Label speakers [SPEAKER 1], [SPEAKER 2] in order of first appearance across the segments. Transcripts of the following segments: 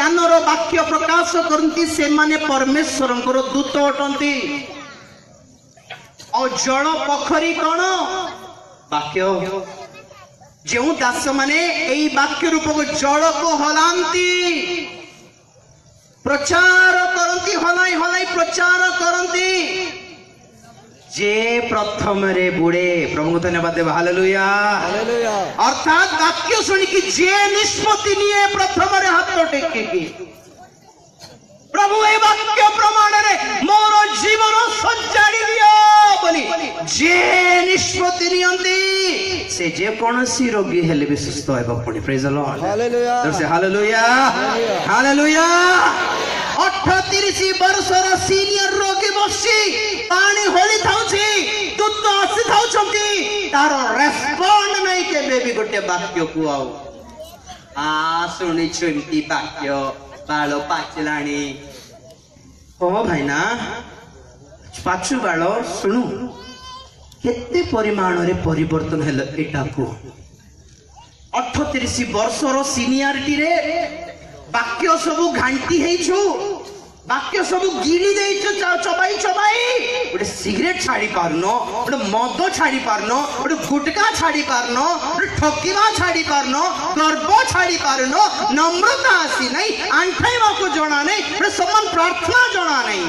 [SPEAKER 1] ज्ञानर वाक्य प्रकाश करती से माने परमेश्वर दूत अटंती और जल पोखरी कौन वाक्य जो दास माने यही वाक्य रूप को जल को हलांती प्रचार करती हलाई हलाई प्रचार करती जे प्रथम रे बुड़े प्रभु धन्यवाद देव हालेलुया अर्थात वाक्य सुनिकी जे निष्पत्ति निये प्रथम रे हाथ टेके की प्रभु ए वाक्य प्रमाण रे मोर जीवन सजाड़ी दियो बोली जे निष्पत्ति नियंती से जे कोनसी रोगी हेले भी सुस्थ हेबा पुनी प्रेज द लॉर्ड हालेलुया से हालेलुया हालेलुया 38 वर्षर सीनियर रोगी बसी पानी होली थाउची दूत आसी थाउचंती तार रेस्पोंड नहीं केबे भी गोटे वाक्य को आउ आ सुनी छुंती वाक्य बालो पाचलाणी हो भाईना पाचु बालो सुनु केते परिमाण रे परिवर्तन हेल एटा को 38 वर्षर सीनियरिटी रे वाक्य सब घांटी हेछु वाक्य सब गिरी देइछ चबाई चबाई गोटे सिगरेट छाड़ी पारनो गोटे मद छाड़ी पारनो गोटे गुटका छाड़ी पारनो गोटे ठकिबा छाड़ी पारनो गर्व छाड़ी पारनो नम्रता आसी नहीं आंठाइबा को जणा नहीं गोटे समान प्रार्थना जणा नहीं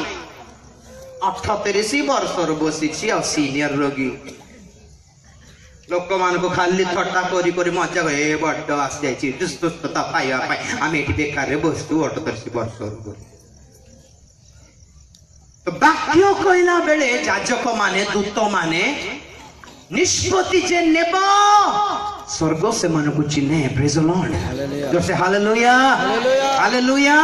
[SPEAKER 1] 38 वर्षर बसिछि आ सीनियर रोगी लोक मान को खाली थट्टा करी करी मजा गए बड्ड आसी जाइछि दुष्टता पाइबा पाई आमे एठी बेकार रे बस्तु 38 वर्षर तो वाक्य कहला बेले जाजक माने दूत माने निष्पत्ति जे नेब स्वर्ग से मन को चिन्हे प्रेज द लॉर्ड जो से हालेलुया हालेलुया